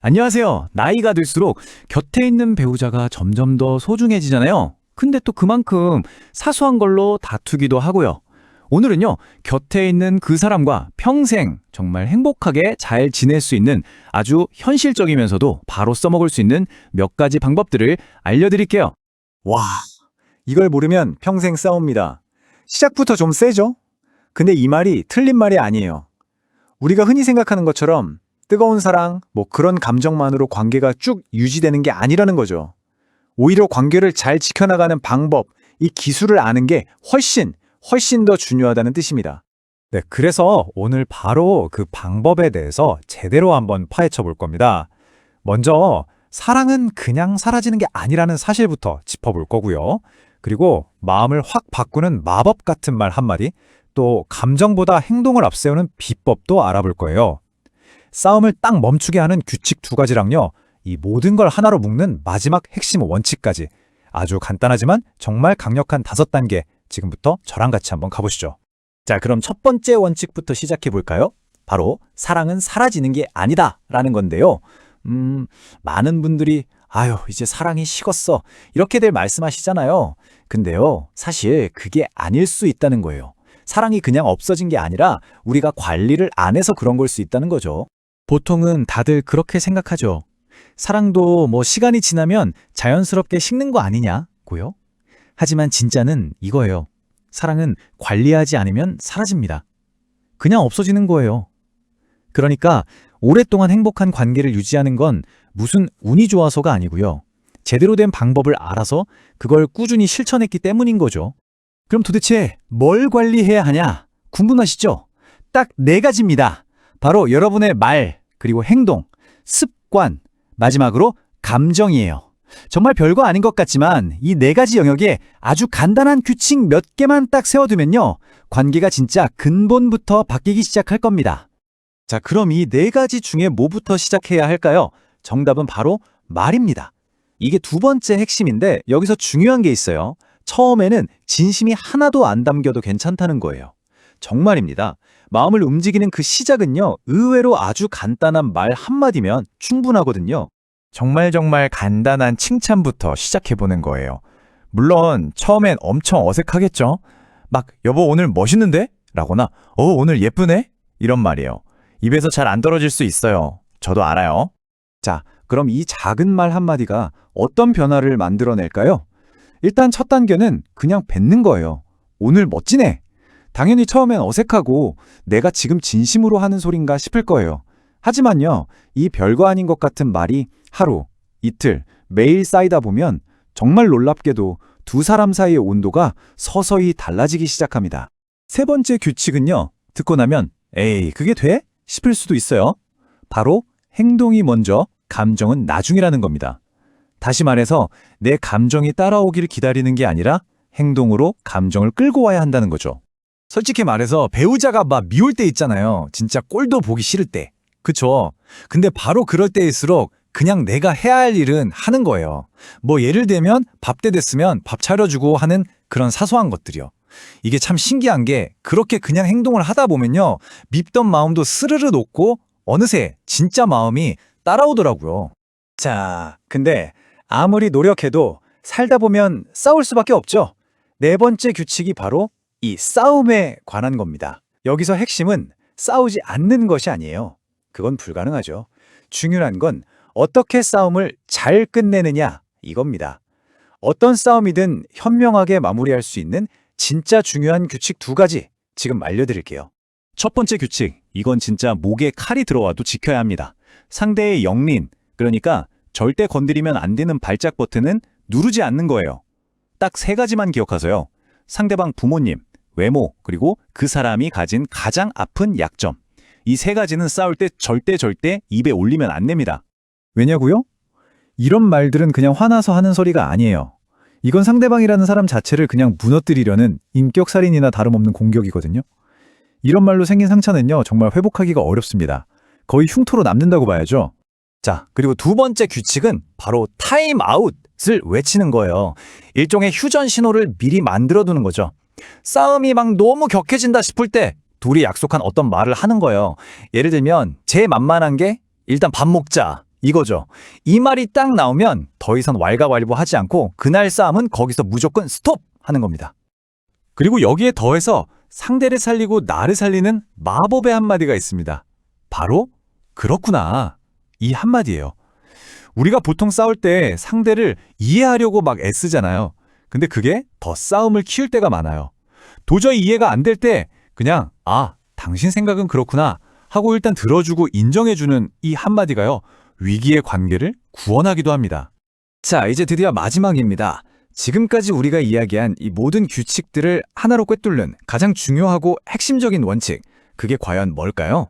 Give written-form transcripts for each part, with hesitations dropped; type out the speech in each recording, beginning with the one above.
안녕하세요. 나이가 들수록 곁에 있는 배우자가 점점 더 소중해지잖아요. 근데 또 그만큼 사소한 걸로 다투기도 하고요. 오늘은요, 곁에 있는 그 사람과 평생 정말 행복하게 잘 지낼 수 있는 아주 현실적이면서도 바로 써먹을 수 있는 몇 가지 방법들을 알려드릴게요. 와, 이걸 모르면 평생 싸웁니다. 시작부터 좀 세죠? 근데 이 말이 틀린 말이 아니에요. 우리가 흔히 생각하는 것처럼 뜨거운 사랑, 그런 감정만으로 관계가 쭉 유지되는 게 아니라는 거죠. 오히려 관계를 잘 지켜나가는 방법, 이 기술을 아는 게 훨씬 더 중요하다는 뜻입니다. 네, 그래서 오늘 바로 그 방법에 대해서 제대로 한번 파헤쳐 볼 겁니다. 먼저 사랑은 그냥 사라지는 게 아니라는 사실부터 짚어볼 거고요. 그리고 마음을 확 바꾸는 마법 같은 말 한마디, 또 감정보다 행동을 앞세우는 비법도 알아볼 거예요. 싸움을 딱 멈추게 하는 규칙 2가지랑요, 이 모든 걸 하나로 묶는 마지막 핵심 원칙까지 아주 간단하지만 정말 강력한 5단계, 지금부터 저랑 같이 한번 가보시죠. 자, 그럼 첫 번째 원칙부터 시작해 볼까요? 바로 사랑은 사라지는 게 아니다 라는 건데요. 많은 분들이 이제 사랑이 식었어 이렇게들 말씀하시잖아요. 근데요, 사실 그게 아닐 수 있다는 거예요. 사랑이 그냥 없어진 게 아니라 우리가 관리를 안 해서 그런 걸 수 있다는 거죠. 보통은 다들 그렇게 생각하죠. 사랑도 시간이 지나면 자연스럽게 식는 거 아니냐고요? 하지만 진짜는 이거예요. 사랑은 관리하지 않으면 사라집니다. 그냥 없어지는 거예요. 그러니까 오랫동안 행복한 관계를 유지하는 건 무슨 운이 좋아서가 아니고요. 제대로 된 방법을 알아서 그걸 꾸준히 실천했기 때문인 거죠. 그럼 도대체 뭘 관리해야 하냐? 궁금하시죠? 딱 4가지입니다. 바로 여러분의 말, 그리고 행동, 습관, 마지막으로 감정이에요. 정말 별거 아닌 것 같지만 이 4가지 영역에 아주 간단한 규칙 몇 개만 딱 세워두면요, 관계가 진짜 근본부터 바뀌기 시작할 겁니다. 자, 그럼 이 4가지 중에 뭐부터 시작해야 할까요? 정답은 바로 말입니다. 이게 2번째 핵심인데 여기서 중요한 게 있어요. 처음에는 진심이 하나도 안 담겨도 괜찮다는 거예요. 정말입니다. 마음을 움직이는 그 시작은요, 의외로 아주 간단한 말 한마디면 충분하거든요. 정말 간단한 칭찬부터 시작해보는 거예요. 물론 처음엔 엄청 어색하겠죠? 막 여보 오늘 멋있는데? 라거나 오늘 예쁘네? 이런 말이에요. 입에서 잘 안 떨어질 수 있어요. 저도 알아요. 자, 그럼 이 작은 말 한마디가 어떤 변화를 만들어낼까요? 일단 첫 단계는 그냥 뱉는 거예요. 오늘 멋지네. 당연히 처음엔 어색하고 내가 지금 진심으로 하는 소린가 싶을 거예요. 하지만요, 이 별거 아닌 것 같은 말이 하루, 이틀, 매일 쌓이다 보면 정말 놀랍게도 두 사람 사이의 온도가 서서히 달라지기 시작합니다. 3번째 규칙은요, 듣고 나면 에이, 그게 돼? 싶을 수도 있어요. 바로 행동이 먼저, 감정은 나중이라는 겁니다. 다시 말해서 내 감정이 따라오기를 기다리는 게 아니라 행동으로 감정을 끌고 와야 한다는 거죠. 솔직히 말해서 배우자가 미울 때 있잖아요. 진짜 꼴도 보기 싫을 때. 그쵸? 근데 바로 그럴 때일수록 그냥 내가 해야 할 일은 하는 거예요. 예를 들면 밥 때 됐으면 밥 차려주고 하는 그런 사소한 것들이요. 이게 참 신기한 게 그렇게 그냥 행동을 하다 보면요, 밉던 마음도 스르르 녹고 어느새 진짜 마음이 따라오더라고요. 자, 근데 아무리 노력해도 살다 보면 싸울 수밖에 없죠. 4번째 규칙이 바로 이 싸움에 관한 겁니다. 여기서 핵심은 싸우지 않는 것이 아니에요. 그건 불가능하죠. 중요한 건 어떻게 싸움을 잘 끝내느냐, 이겁니다. 어떤 싸움이든 현명하게 마무리할 수 있는 진짜 중요한 규칙 2가지 지금 알려드릴게요. 첫 번째 규칙, 이건 진짜 목에 칼이 들어와도 지켜야 합니다. 상대의 영린, 그러니까 절대 건드리면 안 되는 발작 버튼은 누르지 않는 거예요. 딱 3가지만 기억하세요. 상대방 부모님, 외모, 그리고 그 사람이 가진 가장 아픈 약점. 이 3가지는 싸울 때 절대 입에 올리면 안 됩니다. 왜냐고요? 이런 말들은 그냥 화나서 하는 소리가 아니에요. 이건 상대방이라는 사람 자체를 그냥 무너뜨리려는 인격살인이나 다름없는 공격이거든요. 이런 말로 생긴 상처는요, 정말 회복하기가 어렵습니다. 거의 흉터로 남는다고 봐야죠. 자, 그리고 2번째 규칙은 바로 타임아웃을 외치는 거예요. 일종의 휴전 신호를 미리 만들어두는 거죠. 싸움이 너무 격해진다 싶을 때 둘이 약속한 어떤 말을 하는 거예요. 예를 들면 제 만만한 게 일단 밥 먹자, 이거죠. 이 말이 딱 나오면 더 이상 왈가왈부하지 않고 그날 싸움은 거기서 무조건 스톱 하는 겁니다. 그리고 여기에 더해서 상대를 살리고 나를 살리는 마법의 한마디가 있습니다. 바로 그렇구나. 이 한마디예요. 우리가 보통 싸울 때 상대를 이해하려고 막 애쓰잖아요. 근데 그게 더 싸움을 키울 때가 많아요. 도저히 이해가 안 될 때 그냥 당신 생각은 그렇구나 하고 일단 들어주고 인정해주는 이 한마디가요. 위기의 관계를 구원하기도 합니다. 자, 이제 드디어 마지막입니다. 지금까지 우리가 이야기한 이 모든 규칙들을 하나로 꿰뚫는 가장 중요하고 핵심적인 원칙, 그게 과연 뭘까요?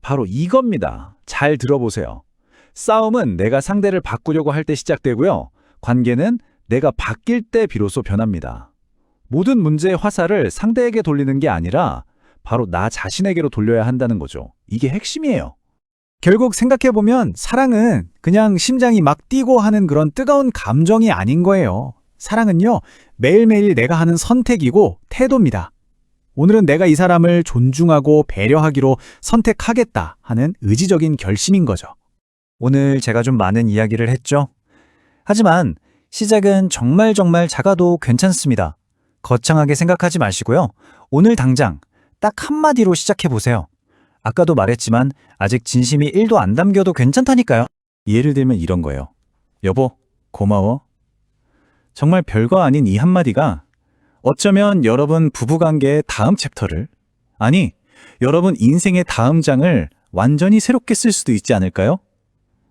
바로 이겁니다. 잘 들어보세요. 싸움은 내가 상대를 바꾸려고 할 때 시작되고요. 관계는 내가 바뀔 때 비로소 변합니다. 모든 문제의 화살을 상대에게 돌리는 게 아니라 바로 나 자신에게로 돌려야 한다는 거죠. 이게 핵심이에요. 결국 생각해보면 사랑은 그냥 심장이 막 뛰고 하는 그런 뜨거운 감정이 아닌 거예요. 사랑은요, 매일매일 내가 하는 선택이고 태도입니다. 오늘은 내가 이 사람을 존중하고 배려하기로 선택하겠다 하는 의지적인 결심인 거죠. 오늘 제가 좀 많은 이야기를 했죠. 하지만 시작은 정말 작아도 괜찮습니다. 거창하게 생각하지 마시고요. 오늘 당장 딱 한마디로 시작해보세요. 아까도 말했지만 아직 진심이 1도 안 담겨도 괜찮다니까요. 예를 들면 이런 거예요. 여보, 고마워. 정말 별거 아닌 이 한마디가 어쩌면 여러분 부부관계의 다음 챕터를, 아니, 여러분 인생의 다음 장을 완전히 새롭게 쓸 수도 있지 않을까요?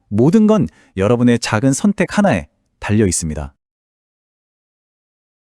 모든 건 여러분의 작은 선택 하나에 달려 있습니다.